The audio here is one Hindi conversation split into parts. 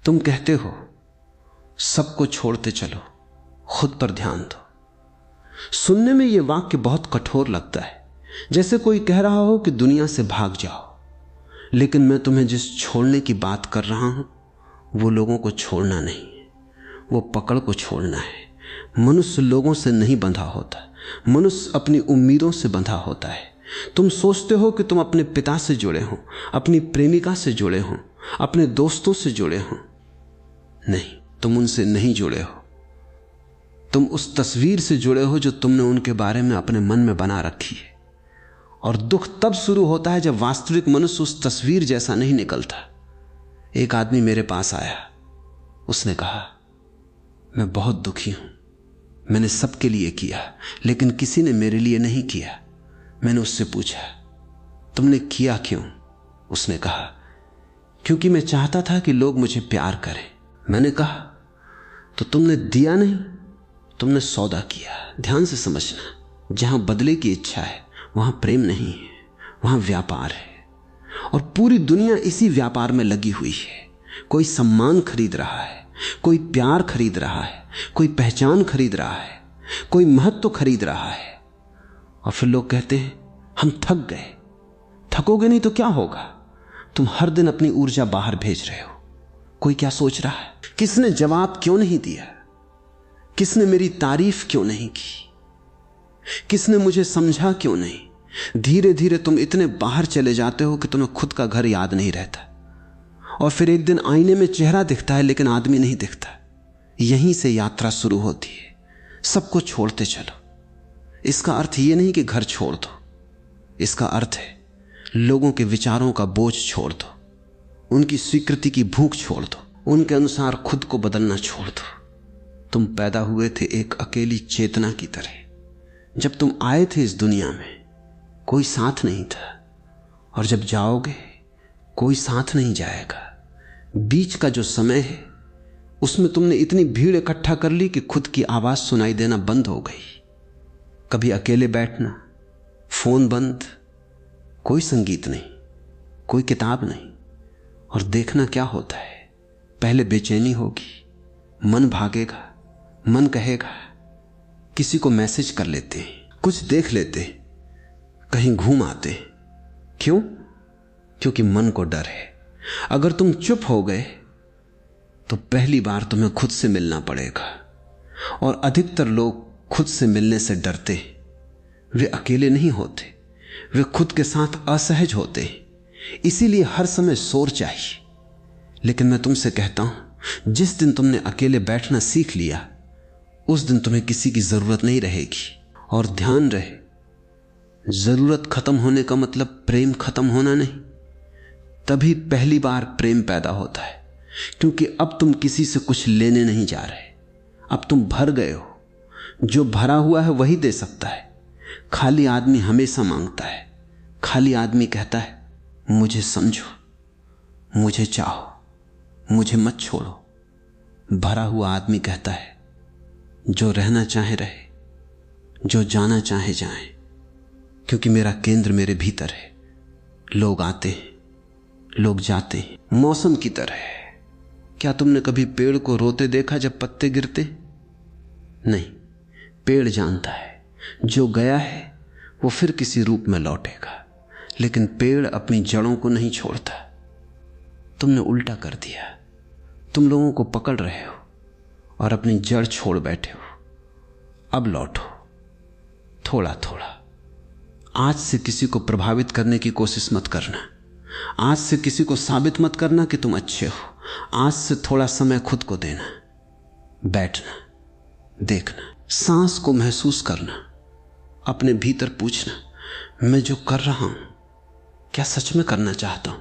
तुम कहते हो सबको छोड़ते चलो, खुद पर ध्यान दो। सुनने में यह वाक्य बहुत कठोर लगता है, जैसे कोई कह रहा हो कि दुनिया से भाग जाओ। लेकिन मैं तुम्हें जिस छोड़ने की बात कर रहा हूं वो लोगों को छोड़ना नहीं है, वो पकड़ को छोड़ना है। मनुष्य लोगों से नहीं बंधा होता, मनुष्य अपनी उम्मीदों से बंधा होता है। तुम सोचते हो कि तुम अपने पिता से जुड़े हो, अपनी प्रेमिका से जुड़े हो, अपने दोस्तों से जुड़े हो। नहीं, तुम उनसे नहीं जुड़े हो। तुम उस तस्वीर से जुड़े हो जो तुमने उनके बारे में अपने मन में बना रखी है। और दुख तब शुरू होता है जब वास्तविक मनुष्य उस तस्वीर जैसा नहीं निकलता। एक आदमी मेरे पास आया, उसने कहा मैं बहुत दुखी हूं, मैंने सबके लिए किया लेकिन किसी ने मेरे लिए नहीं किया। मैंने उससे पूछा तुमने किया क्यों? उसने कहा क्योंकि मैं चाहता था कि लोग मुझे प्यार करें। मैंने कहा तो तुमने दिया नहीं, तुमने सौदा किया। ध्यान से समझना, जहां बदले की इच्छा है वहां प्रेम नहीं है, वहां व्यापार है। और पूरी दुनिया इसी व्यापार में लगी हुई है। कोई सम्मान खरीद रहा है, कोई प्यार खरीद रहा है, कोई पहचान खरीद रहा है, कोई महत्व खरीद रहा है। और फिर लोग कहते हैं हम थक गए। थकोगे नहीं तो क्या होगा? तुम हर दिन अपनी ऊर्जा बाहर भेज रहे हो। कोई क्या सोच रहा है? किसने जवाब क्यों नहीं दिया? किसने मेरी तारीफ क्यों नहीं की? किसने मुझे समझा क्यों नहीं? धीरे धीरे तुम इतने बाहर चले जाते हो कि तुम्हें खुद का घर याद नहीं रहता। और फिर एक दिन आईने में चेहरा दिखता है लेकिन आदमी नहीं दिखता। यहीं से यात्रा शुरू होती है। सबको छोड़ते चलो। इसका अर्थ यह नहीं कि घर छोड़ दो, इसका अर्थ है लोगों के विचारों का बोझ छोड़ दो, उनकी स्वीकृति की भूख छोड़ दो, उनके अनुसार खुद को बदलना छोड़ दो। तुम पैदा हुए थे एक अकेली चेतना की तरह। जब तुम आए थे इस दुनिया में कोई साथ नहीं था, और जब जाओगे कोई साथ नहीं जाएगा। बीच का जो समय है उसमें तुमने इतनी भीड़ इकट्ठा कर ली कि खुद की आवाज सुनाई देना बंद हो गई। कभी अकेले बैठना, फोन बंद, कोई संगीत नहीं, कोई किताब नहीं, और देखना क्या होता है। पहले बेचैनी होगी, मन भागेगा, मन कहेगा किसी को मैसेज कर लेते, कुछ देख लेते, कहीं घूम आते। क्यों? क्योंकि मन को डर है। अगर तुम चुप हो गए तो पहली बार तुम्हें खुद से मिलना पड़ेगा। और अधिकतर लोग खुद से मिलने से डरते। वे अकेले नहीं होते, वे खुद के साथ असहज होते। इसीलिए हर समय शोर चाहिए। लेकिन मैं तुमसे कहता हूं, जिस दिन तुमने अकेले बैठना सीख लिया उस दिन तुम्हें किसी की जरूरत नहीं रहेगी। और ध्यान रहे, जरूरत खत्म होने का मतलब प्रेम खत्म होना नहीं। तभी पहली बार प्रेम पैदा होता है, क्योंकि अब तुम किसी से कुछ लेने नहीं जा रहे। अब तुम भर गए हो। जो भरा हुआ है वही दे सकता है। खाली आदमी हमेशा मांगता है। खाली आदमी कहता है मुझे समझो, मुझे चाहो, मुझे मत छोड़ो। भरा हुआ आदमी कहता है जो रहना चाहे रहे, जो जाना चाहे जाए, क्योंकि मेरा केंद्र मेरे भीतर है। लोग आते हैं, लोग जाते हैं, मौसम की तरह है। क्या तुमने कभी पेड़ को रोते देखा जब पत्ते गिरते? नहीं, पेड़ जानता है जो गया है वो फिर किसी रूप में लौटेगा, लेकिन पेड़ अपनी जड़ों को नहीं छोड़ता। तुमने उल्टा कर दिया। तुम लोगों को पकड़ रहे हो और अपनी जड़ छोड़ बैठे हो। अब लौटो, थोड़ा थोड़ा। आज से किसी को प्रभावित करने की कोशिश मत करना। आज से किसी को साबित मत करना कि तुम अच्छे हो। आज से थोड़ा समय खुद को देना, बैठना, देखना, सांस को महसूस करना, अपने भीतर पूछना मैं जो कर रहा हूं क्या सच में करना चाहता हूं?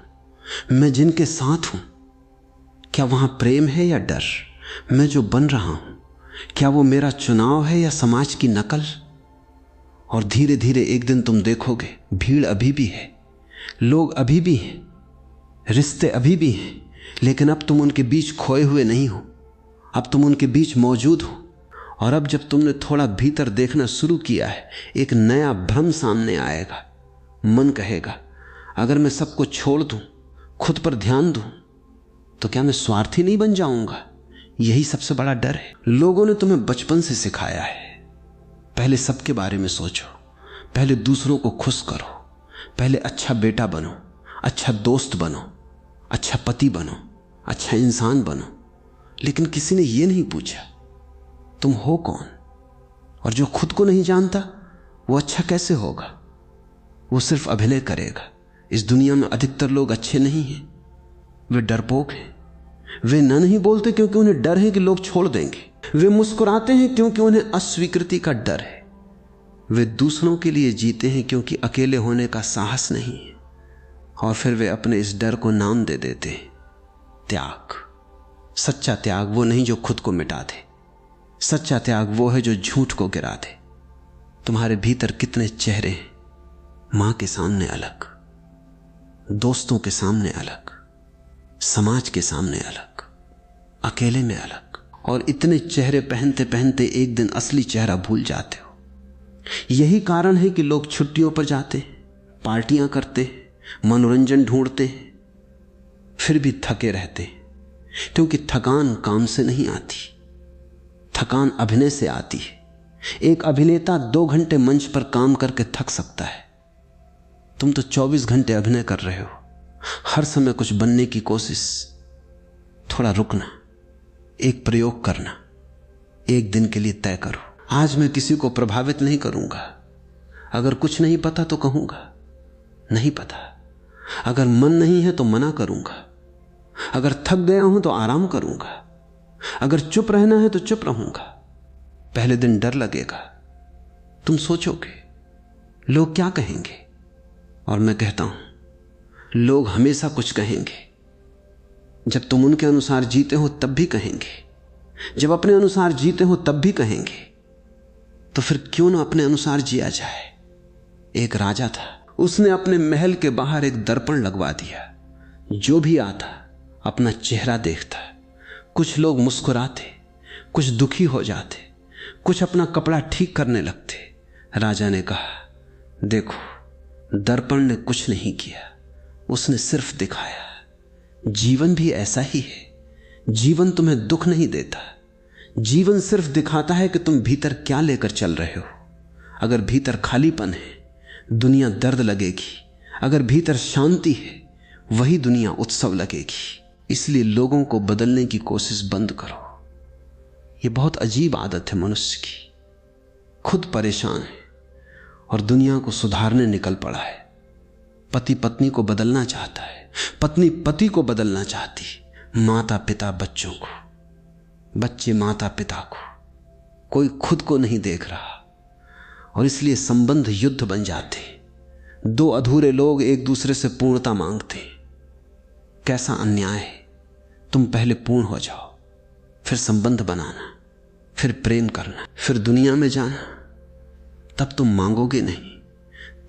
मैं जिनके साथ हूं क्या वहां प्रेम है या डर? मैं जो बन रहा हूं क्या वो मेरा चुनाव है या समाज की नकल? और धीरे धीरे एक दिन तुम देखोगे भीड़ अभी भी है, लोग अभी भी हैं, रिश्ते अभी भी हैं, लेकिन अब तुम उनके बीच खोए हुए नहीं हो। अब तुम उनके बीच मौजूद हो। और अब जब तुमने थोड़ा भीतर देखना शुरू किया है, एक नया भ्रम सामने आएगा। मन कहेगा अगर मैं सबको छोड़ दूं, खुद पर ध्यान दूं, तो क्या मैं स्वार्थी नहीं बन जाऊंगा? यही सबसे बड़ा डर है। लोगों ने तुम्हें बचपन से सिखाया है, पहले सबके बारे में सोचो, पहले दूसरों को खुश करो, पहले अच्छा बेटा बनो, अच्छा दोस्त बनो, अच्छा पति बनो, अच्छा इंसान बनो। लेकिन किसी ने यह नहीं पूछा तुम हो कौन। और जो खुद को नहीं जानता वो अच्छा कैसे होगा? वो सिर्फ अभिनय करेगा। इस दुनिया में अधिकतर लोग अच्छे नहीं हैं, वे डरपोक हैं। वे नहीं बोलते क्योंकि उन्हें डर है कि लोग छोड़ देंगे। वे मुस्कुराते हैं क्योंकि उन्हें अस्वीकृति का डर है। वे दूसरों के लिए जीते हैं क्योंकि अकेले होने का साहस नहीं है। और फिर वे अपने इस डर को नाम दे देते हैं त्याग। सच्चा त्याग वो नहीं जो खुद को मिटा दे। सच्चा त्याग वो है जो झूठ को गिरा दे। तुम्हारे भीतर कितने चेहरे हैं, मां के सामने अलग, दोस्तों के सामने अलग, समाज के सामने अलग, अकेले में अलग। और इतने चेहरे पहनते पहनते एक दिन असली चेहरा भूल जाते हो। यही कारण है कि लोग छुट्टियों पर जाते, पार्टियां करते, मनोरंजन ढूंढते, फिर भी थके रहते, क्योंकि थकान काम से नहीं आती, थकान अभिनय से आती है। एक अभिनेता 2 घंटे मंच पर काम करके थक सकता है, तुम तो 24 घंटे अभिनय कर रहे हो। हर समय कुछ बनने की कोशिश, थोड़ा रुकना, एक प्रयोग करना, एक दिन के लिए तय करो। आज मैं किसी को प्रभावित नहीं करूंगा। अगर कुछ नहीं पता तो कहूंगा नहीं पता। अगर मन नहीं है तो मना करूंगा। अगर थक गया हूं तो आराम करूंगा। अगर चुप रहना है तो चुप रहूंगा। पहले दिन डर लगेगा, तुम सोचोगे लोग क्या कहेंगे। और मैं कहता हूं लोग हमेशा कुछ कहेंगे। जब तुम उनके अनुसार जीते हो तब भी कहेंगे, जब अपने अनुसार जीते हो तब भी कहेंगे। तो फिर क्यों ना अपने अनुसार जिया जाए। एक राजा था, उसने अपने महल के बाहर एक दर्पण लगवा दिया। जो भी आता अपना चेहरा देखता। कुछ लोग मुस्कुराते, कुछ दुखी हो जाते, कुछ अपना कपड़ा ठीक करने लगते। राजा ने कहा देखो दर्पण ने कुछ नहीं किया, उसने सिर्फ दिखाया। जीवन भी ऐसा ही है। जीवन तुम्हें दुख नहीं देता, जीवन सिर्फ दिखाता है कि तुम भीतर क्या लेकर चल रहे हो। अगर भीतर खालीपन है दुनिया दर्द लगेगी, अगर भीतर शांति है वही दुनिया उत्सव लगेगी। इसलिए लोगों को बदलने की कोशिश बंद करो। यह बहुत अजीब आदत है मनुष्य की। खुद परेशान है और दुनिया को सुधारने निकल पड़ा है। पति पत्नी को बदलना चाहता है, पत्नी पति को बदलना चाहती, माता पिता बच्चों को, बच्चे माता पिता को। कोई खुद को नहीं देख रहा और इसलिए संबंध युद्ध बन जाते। 2 अधूरे लोग एक दूसरे से पूर्णता मांगते। कैसा अन्याय है। तुम पहले पूर्ण हो जाओ, फिर संबंध बनाना, फिर प्रेम करना, फिर दुनिया में जाना। तब तुम मांगोगे नहीं,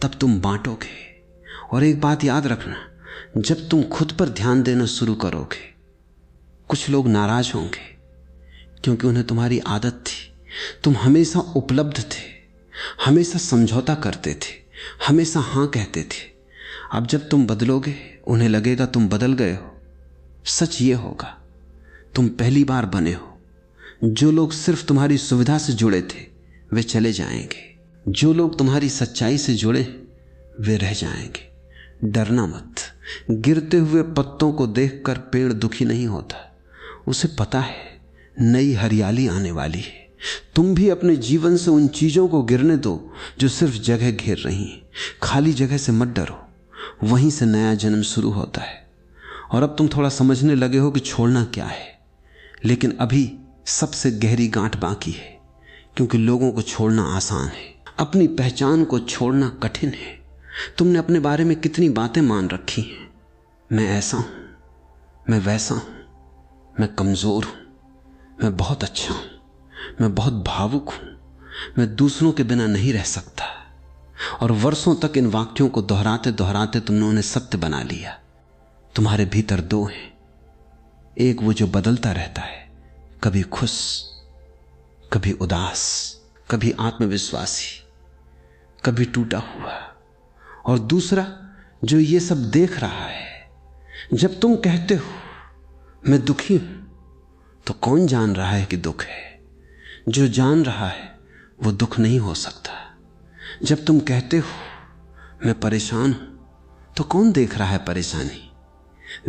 तब तुम बांटोगे। और एक बात याद रखना, जब तुम खुद पर ध्यान देना शुरू करोगे कुछ लोग नाराज होंगे, क्योंकि उन्हें तुम्हारी आदत थी। तुम हमेशा उपलब्ध थे, हमेशा समझौता करते थे, हमेशा हां कहते थे। अब जब तुम बदलोगे उन्हें लगेगा तुम बदल गए हो। सच ये होगा तुम पहली बार बने हो। जो लोग सिर्फ तुम्हारी सुविधा से जुड़े थे वे चले जाएंगे, जो लोग तुम्हारी सच्चाई से जुड़े वे रह जाएंगे। डरना मत। गिरते हुए पत्तों को देखकर पेड़ दुखी नहीं होता, उसे पता है नई हरियाली आने वाली है। तुम भी अपने जीवन से उन चीजों को गिरने दो जो सिर्फ जगह घेर रही हैं। खाली जगह से मत डरो, वहीं से नया जन्म शुरू होता है। और अब तुम थोड़ा समझने लगे हो कि छोड़ना क्या है, लेकिन अभी सबसे गहरी गांठ बाकी है, क्योंकि लोगों को छोड़ना आसान है, अपनी पहचान को छोड़ना कठिन है। तुमने अपने बारे में कितनी बातें मान रखी हैं। मैं ऐसा हूं, मैं वैसा हूं, मैं कमजोर हूं, मैं बहुत अच्छा हूं, मैं बहुत भावुक हूं, मैं दूसरों के बिना नहीं रह सकता। और वर्षों तक इन वाक्यों को दोहराते दोहराते तुमने उन्हें सत्य बना लिया। तुम्हारे भीतर 2 हैं, एक वो जो बदलता रहता है, कभी खुश, कभी उदास, कभी आत्मविश्वासी, कभी टूटा हुआ, और दूसरा जो ये सब देख रहा है। जब तुम कहते हो मैं दुखी हूं, तो कौन जान रहा है कि दुख है? जो जान रहा है वो दुख नहीं हो सकता। जब तुम कहते हो मैं परेशान हूं, तो कौन देख रहा है परेशानी?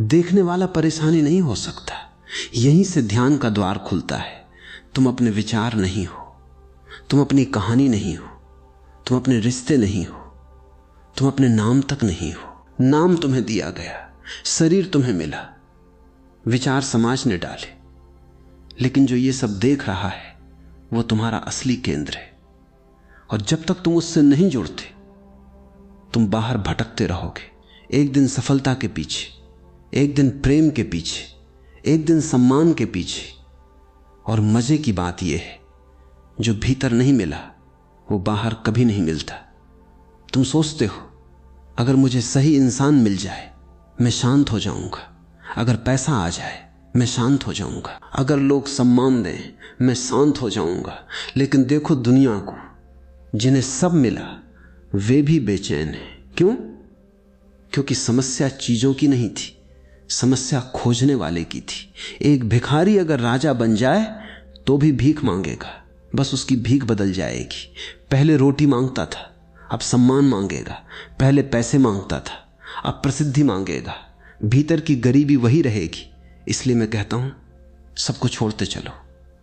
देखने वाला परेशानी नहीं हो सकता। यहीं से ध्यान का द्वार खुलता है। तुम अपने विचार नहीं हो, तुम अपनी कहानी नहीं हो, तुम अपने रिश्ते नहीं हो, तुम अपने नाम तक नहीं हो। नाम तुम्हें दिया गया, शरीर तुम्हें मिला, विचार समाज ने डाले, लेकिन जो ये सब देख रहा है वो तुम्हारा असली केंद्र है। और जब तक तुम उससे नहीं जुड़ते, तुम बाहर भटकते रहोगे। एक दिन सफलता के पीछे, एक दिन प्रेम के पीछे, एक दिन सम्मान के पीछे। और मजे की बात यह है, जो भीतर नहीं मिला वो बाहर कभी नहीं मिलता। तुम सोचते हो अगर मुझे सही इंसान मिल जाए मैं शांत हो जाऊंगा, अगर पैसा आ जाए मैं शांत हो जाऊंगा, अगर लोग सम्मान दें मैं शांत हो जाऊंगा। लेकिन देखो दुनिया को, जिन्हें सब मिला वे भी बेचैन हैं। क्यों? क्योंकि समस्या चीजों की नहीं थी, समस्या खोजने वाले की थी। एक भिखारी अगर राजा बन जाए तो भी भीख मांगेगा, बस उसकी भीख बदल जाएगी। पहले रोटी मांगता था, अब सम्मान मांगेगा। पहले पैसे मांगता था, अब प्रसिद्धि मांगेगा। भीतर की गरीबी वही रहेगी। इसलिए मैं कहता हूं सबको छोड़ते चलो।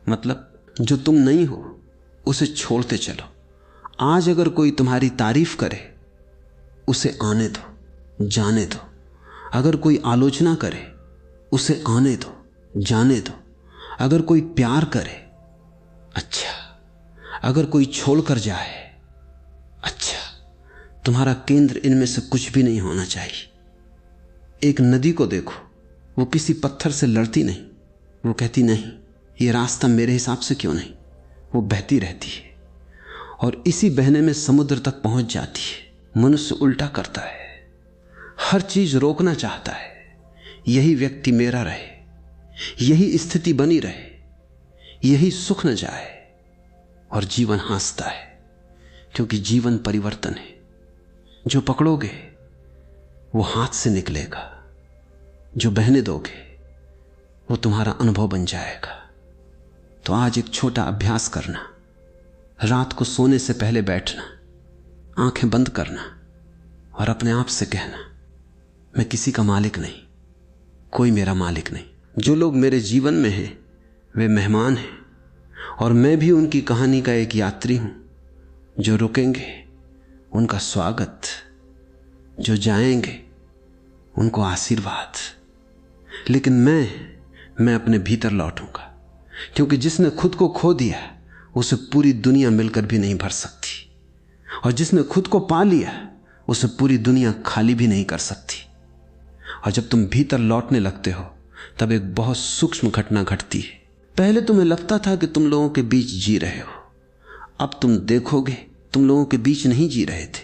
मतलब जो तुम नहीं हो उसे छोड़ते चलो। आज अगर कोई तुम्हारी तारीफ करे उसे आने दो, जाने दो। अगर कोई आलोचना करे उसे आने दो, जाने दो। अगर कोई प्यार करे अच्छा, अगर कोई छोड़कर जाए अच्छा। तुम्हारा केंद्र इनमें से कुछ भी नहीं होना चाहिए। एक नदी को देखो, वो किसी पत्थर से लड़ती नहीं। वो कहती नहीं ये रास्ता मेरे हिसाब से क्यों नहीं, वो बहती रहती है और इसी बहने में समुद्र तक पहुंच जाती है। मनुष्य उल्टा करता है, हर चीज रोकना चाहता है। यही व्यक्ति मेरा रहे, यही स्थिति बनी रहे, यही सुख न जाए। और जीवन हंसता है, क्योंकि जीवन परिवर्तन है। जो पकड़ोगे वो हाथ से निकलेगा, जो बहने दोगे वो तुम्हारा अनुभव बन जाएगा। तो आज एक छोटा अभ्यास करना, रात को सोने से पहले बैठना, आंखें बंद करना और अपने आप से कहना मैं किसी का मालिक नहीं, कोई मेरा मालिक नहीं। जो लोग मेरे जीवन में हैं वे मेहमान हैं और मैं भी उनकी कहानी का एक यात्री हूं। जो रुकेंगे उनका स्वागत, जो जाएंगे उनको आशीर्वाद। लेकिन मैं अपने भीतर लौटूंगा, क्योंकि जिसने खुद को खो दिया उसे पूरी दुनिया मिलकर भी नहीं भर सकती, और जिसने खुद को पा लिया उसे पूरी दुनिया खाली भी नहीं कर सकती। और जब तुम भीतर लौटने लगते हो तब एक बहुत सूक्ष्म घटना घटती है। पहले तुम्हें लगता था कि तुम लोगों के बीच जी रहे हो, अब तुम देखोगे तुम लोगों के बीच नहीं जी रहे थे,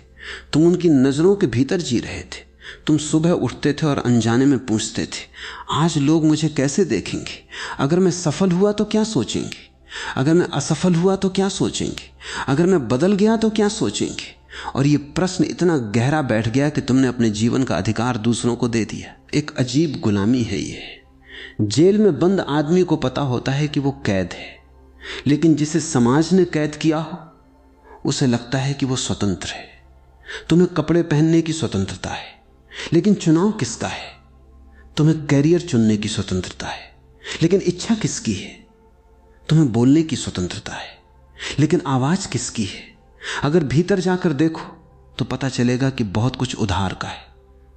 तुम उनकी नजरों के भीतर जी रहे थे। तुम सुबह उठते थे और अनजाने में पूछते थे आज लोग मुझे कैसे देखेंगे, अगर मैं सफल हुआ तो क्या सोचेंगे, अगर मैं असफल हुआ तो क्या सोचेंगे, अगर मैं बदल गया तो क्या सोचेंगे। और ये प्रश्न इतना गहरा बैठ गया कि तुमने अपने जीवन का अधिकार दूसरों को दे दिया। एक अजीब गुलामी है ये। जेल में बंद आदमी को पता होता है कि वो कैद है, लेकिन जिसे समाज ने कैद किया हो उसे लगता है कि वो स्वतंत्र है। तुम्हें कपड़े पहनने की स्वतंत्रता है, लेकिन चुनाव किसका है? तुम्हें कैरियर चुनने की स्वतंत्रता है, लेकिन इच्छा किसकी है? तुम्हें बोलने की स्वतंत्रता है, लेकिन आवाज किसकी है? अगर भीतर जाकर देखो तो पता चलेगा कि बहुत कुछ उधार का है।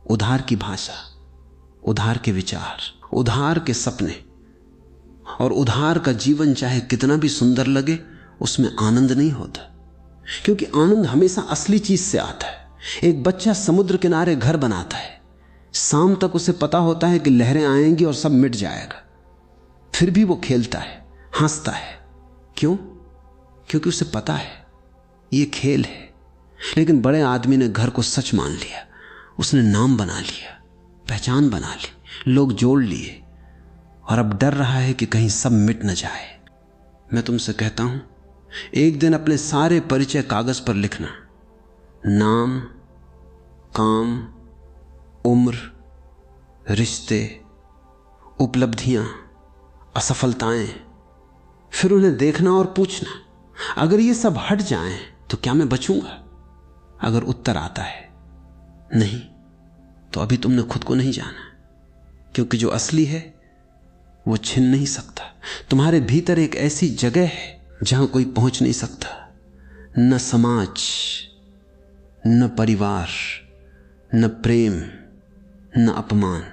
उधार की भाषा, उधार के विचार, उधार के सपने। और उधार का जीवन चाहे कितना भी सुंदर लगे उसमें आनंद नहीं होता, क्योंकि आनंद हमेशा असली चीज से आता है। एक बच्चा समुद्र किनारे घर बनाता है, शाम तक उसे पता होता है कि लहरें आएंगी और सब मिट जाएगा, फिर भी वो खेलता है, हंसता है। क्यों? क्योंकि उसे पता है ये खेल है। लेकिन बड़े आदमी ने घर को सच मान लिया, उसने नाम बना लिया, पहचान बना ली, लोग जोड़ लिए, और अब डर रहा है कि कहीं सब मिट न जाए। मैं तुमसे कहता हूं एक दिन अपने सारे परिचय कागज पर लिखना, नाम, काम, उम्र, रिश्ते, उपलब्धियां, असफलताएं, फिर उन्हें देखना और पूछना, अगर ये सब हट जाएं तो क्या मैं बचूंगा? अगर उत्तर आता है नहीं, तो अभी तुमने खुद को नहीं जाना, क्योंकि जो असली है वो छिन नहीं सकता। तुम्हारे भीतर एक ऐसी जगह है जहां कोई पहुंच नहीं सकता, न समाज, न परिवार, न प्रेम, न अपमान।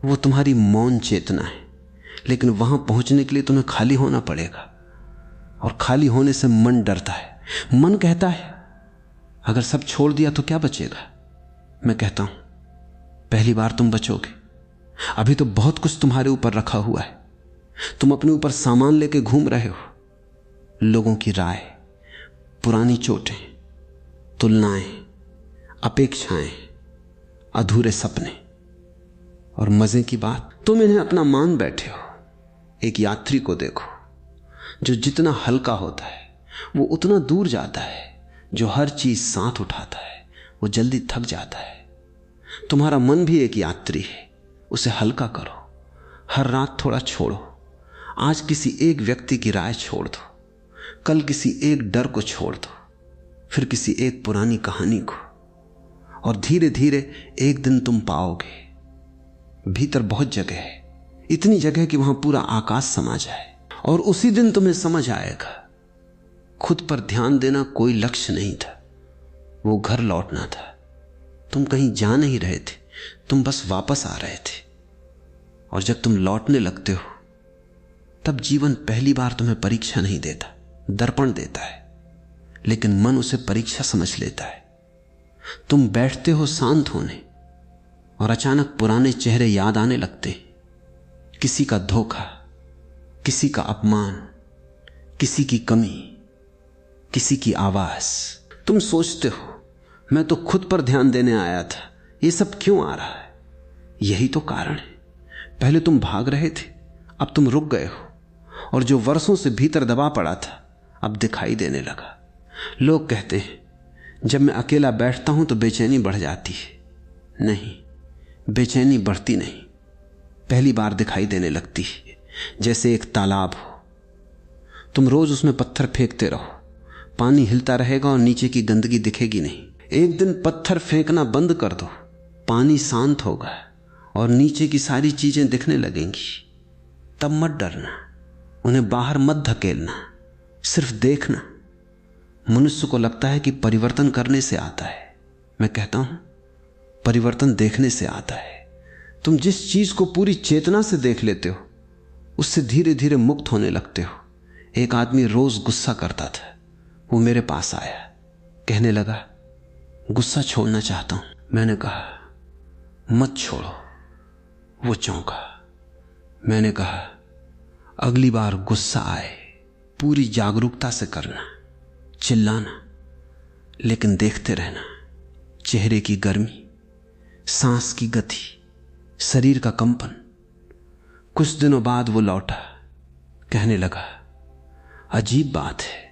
वो तुम्हारी मौन चेतना है, लेकिन वहां पहुंचने के लिए तुम्हें खाली होना पड़ेगा, और खाली होने से मन डरता है। मन कहता है अगर सब छोड़ दिया तो क्या बचेगा? मैं कहता हूं पहली बार तुम बचोगे। अभी तो बहुत कुछ तुम्हारे ऊपर रखा हुआ है, तुम अपने ऊपर सामान लेके घूम रहे हो। लोगों की राय, पुरानी चोटें, तुलनाएं, अपेक्षाएं, अधूरे सपने, और मजे की बात, तुम इन्हें अपना मान बैठे हो। एक यात्री को देखो, जो जितना हल्का होता है वो उतना दूर जाता है, जो हर चीज साथ उठाता है वो जल्दी थक जाता है। तुम्हारा मन भी एक यात्री है, उसे हल्का करो, हर रात थोड़ा छोड़ो। आज किसी एक व्यक्ति की राय छोड़ दो, कल किसी एक डर को छोड़ दो, फिर किसी एक पुरानी कहानी को, और धीरे धीरे एक दिन तुम पाओगे भीतर बहुत जगह है, इतनी जगह कि वहां पूरा आकाश समा जाए। और उसी दिन तुम्हें समझ आएगा खुद पर ध्यान देना कोई लक्ष्य नहीं था, वो घर लौटना था। तुम कहीं जा नहीं रहे थे, तुम बस वापस आ रहे थे। और जब तुम लौटने लगते हो तब जीवन पहली बार तुम्हें परीक्षा नहीं देता, दर्पण देता है, लेकिन मन उसे परीक्षा समझ लेता है। तुम बैठते हो शांत होने, और अचानक पुराने चेहरे याद आने लगते। किसी का धोखा, किसी का अपमान, किसी की कमी, किसी की आवाज। तुम सोचते हो मैं तो खुद पर ध्यान देने आया था, ये सब क्यों आ रहा है? यही तो कारण है। पहले तुम भाग रहे थे, अब तुम रुक गए हो, और जो वर्षों से भीतर दबा पड़ा था अब दिखाई देने लगा। लोग कहते हैं जब मैं अकेला बैठता हूं तो बेचैनी बढ़ जाती है। नहीं, बेचैनी बढ़ती नहीं, पहली बार दिखाई देने लगती है। जैसे एक तालाब हो, तुम रोज उसमें पत्थर फेंकते रहो, पानी हिलता रहेगा और नीचे की गंदगी दिखेगी नहीं। एक दिन पत्थर फेंकना बंद कर दो, पानी शांत होगा और नीचे की सारी चीजें दिखने लगेंगी। तब मत डरना, उन्हें बाहर मत धकेलना, सिर्फ देखना। मनुष्य को लगता है कि परिवर्तन करने से आता है, मैं कहता हूं परिवर्तन देखने से आता है। तुम जिस चीज को पूरी चेतना से देख लेते हो उससे धीरे धीरे मुक्त होने लगते हो। एक आदमी रोज गुस्सा करता था, वो मेरे पास आया, कहने लगा गुस्सा छोड़ना चाहता हूं। मैंने कहा मत छोड़ो। वो चौंका। मैंने कहा अगली बार गुस्सा आए पूरी जागरूकता से करना, चिल्लाना, लेकिन देखते रहना। चेहरे की गर्मी, सांस की गति, शरीर का कंपन। कुछ दिनों बाद वो लौटा, कहने लगा अजीब बात है,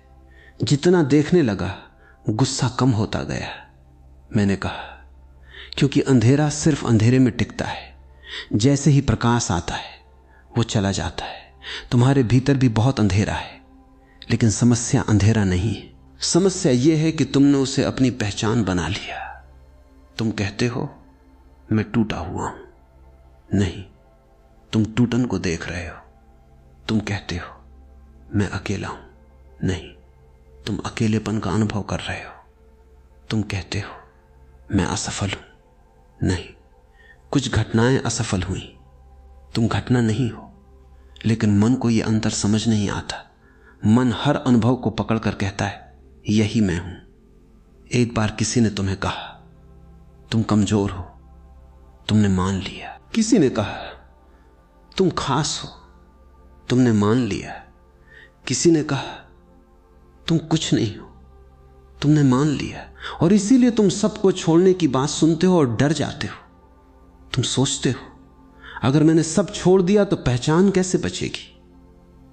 जितना देखने लगा गुस्सा कम होता गया। मैंने कहा क्योंकि अंधेरा सिर्फ अंधेरे में टिकता है, जैसे ही प्रकाश आता है वो चला जाता है। तुम्हारे भीतर भी बहुत अंधेरा है, लेकिन समस्या अंधेरा नहीं है। समस्या यह है कि तुमने उसे अपनी पहचान बना लिया। तुम कहते हो मैं टूटा हुआ हूं, नहीं, तुम टूटन को देख रहे हो। तुम कहते हो मैं अकेला हूं, नहीं, तुम अकेलेपन का अनुभव कर रहे हो। तुम कहते हो मैं असफल हूं, नहीं, कुछ घटनाएं असफल हुई, तुम घटना नहीं हो। लेकिन मन को यह अंतर समझ नहीं आता। मन हर अनुभव को पकड़कर कहता है यही मैं हूं। एक बार किसी ने तुम्हें कहा तुम कमजोर हो, तुमने मान लिया। किसी ने कहा तुम खास हो, तुमने मान लिया। किसी ने कहा तुम कुछ नहीं हो, तुमने मान लिया। और इसीलिए तुम सबको छोड़ने की बात सुनते हो और डर जाते हो। तुम सोचते हो अगर मैंने सब छोड़ दिया तो पहचान कैसे बचेगी?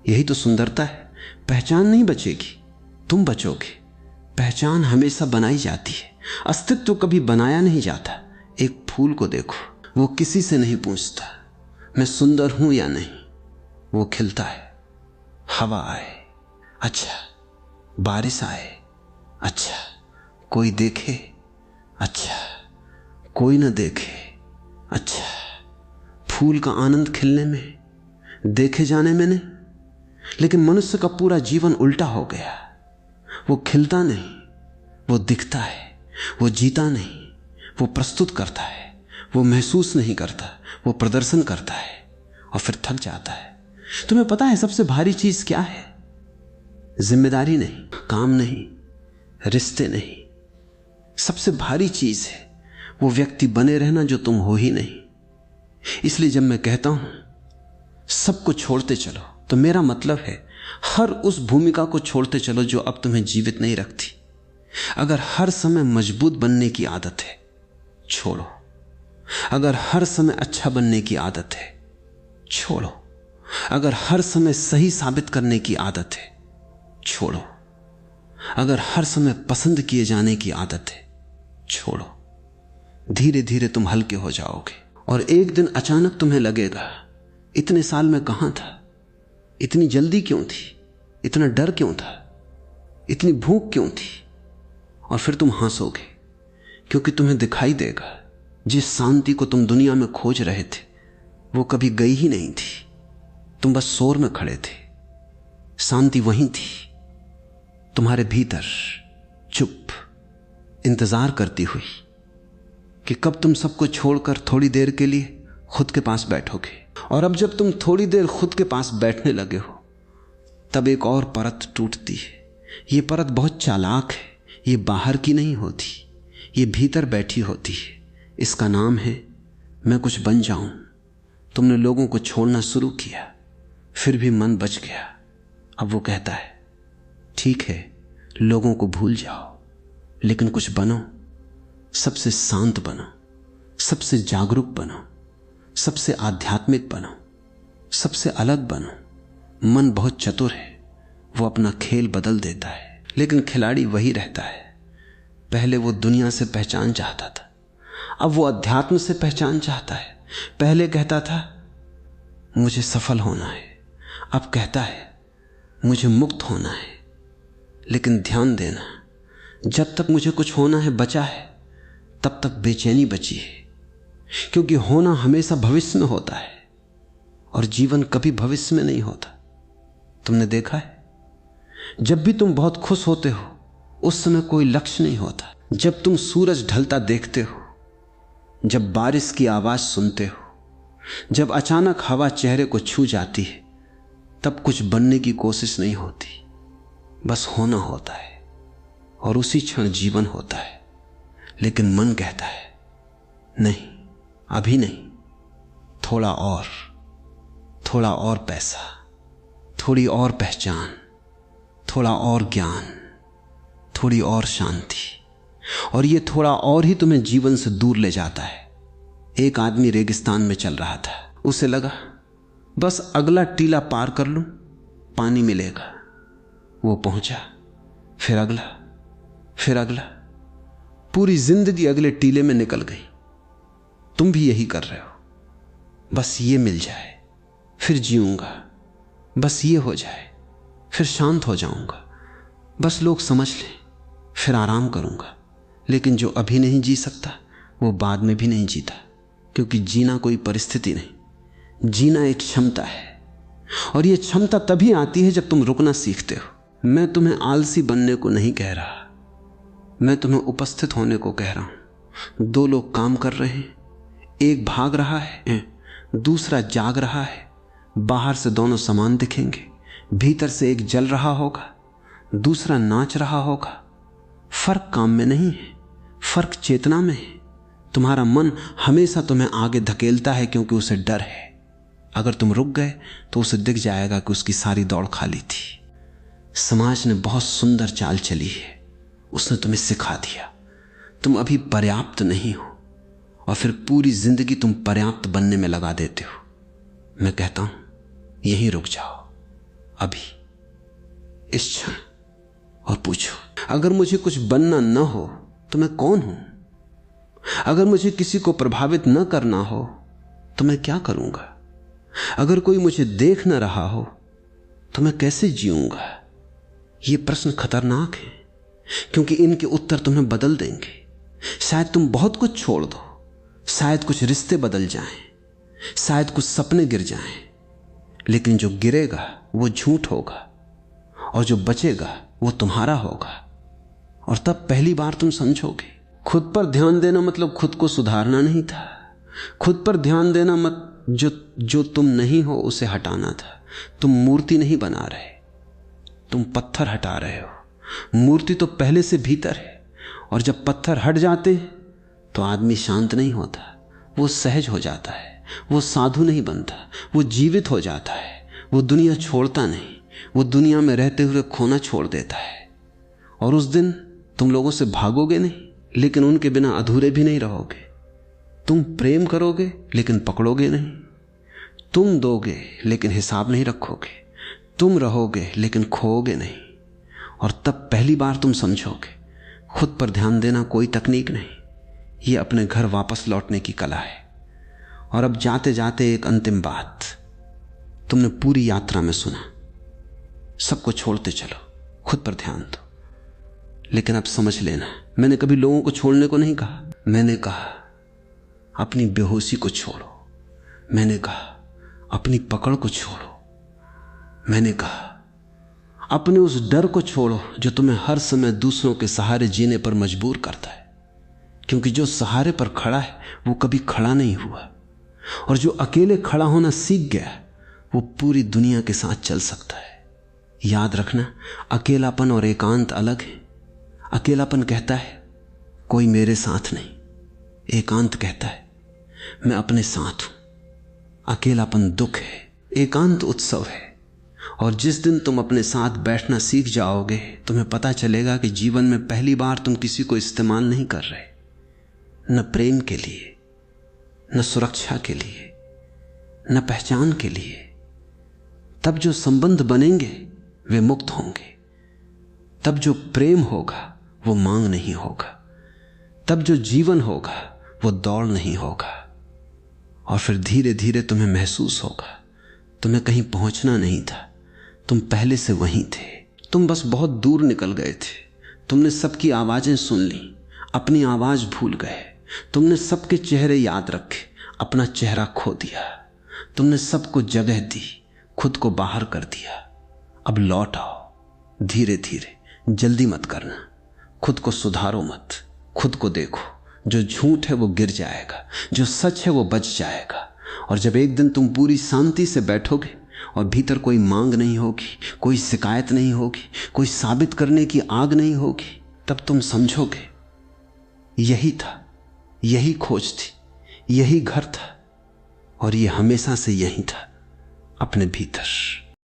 यही तो सुंदरता है, पहचान नहीं बचेगी, तुम बचोगे। पहचान हमेशा बनाई जाती है, अस्तित्व कभी बनाया नहीं जाता। एक फूल को देखो, वो किसी से नहीं पूछता मैं सुंदर हूं या नहीं, वो खिलता है। हवा आए, अच्छा, बारिश आए, अच्छा, कोई देखे, अच्छा, कोई ना देखे, अच्छा, फूल का आनंद खिलने में, देखे जाने में नहीं। लेकिन मनुष्य का पूरा जीवन उल्टा हो गया। वो खिलता नहीं, वो दिखता है, वो जीता नहीं, वो प्रस्तुत करता है, वो महसूस नहीं करता, वो प्रदर्शन करता है और फिर थक जाता है। तुम्हें पता है सबसे भारी चीज क्या है? जिम्मेदारी नहीं, काम नहीं, रिश्ते नहीं। सबसे भारी चीज है वो व्यक्ति बने रहना जो तुम हो ही नहीं। इसलिए जब मैं कहता हूं सबको छोड़ते चलो, तो मेरा मतलब है हर उस भूमिका को छोड़ते चलो जो अब तुम्हें जीवित नहीं रखती। अगर हर समय मजबूत बनने की आदत है, छोड़ो। अगर हर समय अच्छा बनने की आदत है, छोड़ो। अगर हर समय सही साबित करने की आदत है, छोड़ो। अगर हर समय पसंद किए जाने की आदत है, छोड़ो। धीरे धीरे तुम हल्के हो जाओगे और एक दिन अचानक तुम्हें लगेगा, इतने साल में कहां था? इतनी जल्दी क्यों थी? इतना डर क्यों था? इतनी भूख क्यों थी? और फिर तुम हंसोगे, क्योंकि तुम्हें दिखाई देगा जिस शांति को तुम दुनिया में खोज रहे थे वो कभी गई ही नहीं थी। तुम बस शोर में खड़े थे, शांति वहीं थी तुम्हारे भीतर, चुप, इंतजार करती हुई कि कब तुम सबको छोड़कर थोड़ी देर के लिए खुद के पास बैठोगे। और अब जब तुम थोड़ी देर खुद के पास बैठने लगे हो, तब एक और परत टूटती है। ये परत बहुत चालाक है, ये बाहर की नहीं होती, ये भीतर बैठी होती है। इसका नाम है मैं कुछ बन जाऊं। तुमने लोगों को छोड़ना शुरू किया, फिर भी मन बच गया। अब वो कहता है ठीक है, लोगों को भूल जाओ, लेकिन कुछ बनो, सबसे शांत बनो, सबसे जागरूक बनो, सबसे आध्यात्मिक बनो, सबसे अलग बनो। मन बहुत चतुर है, वो अपना खेल बदल देता है, लेकिन खिलाड़ी वही रहता है। पहले वो दुनिया से पहचान चाहता था, अब वो अध्यात्म से पहचान चाहता है। पहले कहता था मुझे सफल होना है, अब कहता है मुझे मुक्त होना है। लेकिन ध्यान देना, जब तक मुझे कुछ होना है बचा है, तब तक बेचैनी बची है, क्योंकि होना हमेशा भविष्य में होता है और जीवन कभी भविष्य में नहीं होता। तुमने देखा है, जब भी तुम बहुत खुश होते हो उस समय कोई लक्ष्य नहीं होता। जब तुम सूरज ढलता देखते हो, जब बारिश की आवाज सुनते हो, जब अचानक हवा चेहरे को छू जाती है, तब कुछ बनने की कोशिश नहीं होती, बस होना होता है और उसी क्षण जीवन होता है। लेकिन मन कहता है नहीं, अभी नहीं, थोड़ा और पैसा, थोड़ी और पहचान, थोड़ा और ज्ञान, थोड़ी और शांति। और ये थोड़ा और ही तुम्हें जीवन से दूर ले जाता है। एक आदमी रेगिस्तान में चल रहा था, उसे लगा बस अगला टीला पार कर लूं, पानी मिलेगा। वो पहुंचा, फिर अगला, फिर अगला, पूरी जिंदगी अगले टीले में निकल गई। तुम भी यही कर रहे हो, बस ये मिल जाए फिर जीऊंगा, बस ये हो जाए फिर शांत हो जाऊंगा, बस लोग समझ लें फिर आराम करूंगा। लेकिन जो अभी नहीं जी सकता वो बाद में भी नहीं जीता, क्योंकि जीना कोई परिस्थिति नहीं, जीना एक क्षमता है। और ये क्षमता तभी आती है जब तुम रुकना सीखते हो। मैं तुम्हें आलसी बनने को नहीं कह रहा, मैं तुम्हें उपस्थित होने को कह रहा हूं। दो लोग काम कर रहे हैं, एक भाग रहा है, दूसरा जाग रहा है। बाहर से दोनों समान दिखेंगे, भीतर से एक जल रहा होगा, दूसरा नाच रहा होगा। फर्क काम में नहीं है, फर्क चेतना में है। तुम्हारा मन हमेशा तुम्हें आगे धकेलता है क्योंकि उसे डर है। अगर तुम रुक गए तो उसे दिख जाएगा कि उसकी सारी दौड़ खाली थी। समाज ने बहुत सुंदर चाल चली है, उसने तुम्हें सिखा दिया तुम अभी पर्याप्त नहीं हो, और फिर पूरी जिंदगी तुम पर्याप्त बनने में लगा देते हो। मैं कहता हूं यहीं रुक जाओ अभी, इस क्षण, और पूछो अगर मुझे कुछ बनना न हो तो मैं कौन हूं? अगर मुझे किसी को प्रभावित न करना हो तो मैं क्या करूंगा? अगर कोई मुझे देख न रहा हो तो मैं कैसे जीऊंगा? ये प्रश्न खतरनाक है, क्योंकि इनके उत्तर तुम्हें बदल देंगे। शायद तुम बहुत कुछ छोड़ दो, शायद कुछ रिश्ते बदल जाएं, शायद कुछ सपने गिर जाएं, लेकिन जो गिरेगा वो झूठ होगा और जो बचेगा वो तुम्हारा होगा। और तब पहली बार तुम समझोगे खुद पर ध्यान देना मतलब खुद को सुधारना नहीं था। खुद पर ध्यान देना मत जो तुम नहीं हो उसे हटाना था। तुम मूर्ति नहीं बना रहे, तुम पत्थर हटा रहे हो। मूर्ति तो पहले से भीतर है, और जब पत्थर हट जाते तो आदमी शांत नहीं होता, वो सहज हो जाता है, वो साधु नहीं बनता, वो जीवित हो जाता है, वो दुनिया छोड़ता नहीं, वो दुनिया में रहते हुए खोना छोड़ देता है। और उस दिन तुम लोगों से भागोगे नहीं, लेकिन उनके बिना अधूरे भी नहीं रहोगे। तुम प्रेम करोगे लेकिन पकड़ोगे नहीं, तुम दोगे लेकिन हिसाब नहीं रखोगे, तुम रहोगे लेकिन खोओगे नहीं। और तब पहली बार तुम समझोगे खुद पर ध्यान देना कोई तकनीक नहीं, ये अपने घर वापस लौटने की कला है। और अब जाते जाते एक अंतिम बात, तुमने पूरी यात्रा में सुना, सबको छोड़ते चलो, खुद पर ध्यान दो। लेकिन अब समझ लेना, मैंने कभी लोगों को छोड़ने को नहीं कहा। मैंने कहा अपनी बेहोशी को छोड़ो, मैंने कहा अपनी पकड़ को छोड़ो, मैंने कहा अपने उस डर को छोड़ो जो तुम्हें हर समय दूसरों के सहारे जीने पर मजबूर करता है। क्योंकि जो सहारे पर खड़ा है वो कभी खड़ा नहीं हुआ, और जो अकेले खड़ा होना सीख गया वो पूरी दुनिया के साथ चल सकता है। याद रखना, अकेलापन और एकांत अलग है। अकेलापन कहता है कोई मेरे साथ नहीं, एकांत कहता है मैं अपने साथ हूं। अकेलापन दुख है, एकांत उत्सव है। और जिस दिन तुम अपने साथ बैठना सीख जाओगे, तुम्हें पता चलेगा कि जीवन में पहली बार तुम किसी को इस्तेमाल नहीं कर रहे, न प्रेम के लिए, न सुरक्षा के लिए, न पहचान के लिए। तब जो संबंध बनेंगे वे मुक्त होंगे। तब जो प्रेम होगा वो मांग नहीं होगा। तब जो जीवन होगा वो दौड़ नहीं होगा। और फिर धीरे धीरे तुम्हें महसूस होगा तुम्हें कहीं पहुंचना नहीं था, तुम पहले से वहीं थे। तुम बस बहुत दूर निकल गए थे। तुमने सबकी आवाजें सुन ली, अपनी आवाज भूल गए। तुमने सबके चेहरे याद रखे, अपना चेहरा खो दिया। तुमने सबको जगह दी, खुद को बाहर कर दिया। अब लौट आओ धीरे धीरे, जल्दी मत करना। खुद को सुधारो मत, खुद को देखो। जो झूठ है वो गिर जाएगा, जो सच है वो बच जाएगा। और जब एक दिन तुम पूरी शांति से बैठोगे और भीतर कोई मांग नहीं होगी, कोई शिकायत नहीं होगी, कोई साबित करने की आग नहीं होगी, तब तुम समझोगे यही था, यही खोज थी, यही घर था, और ये हमेशा से यही था, अपने भीतर।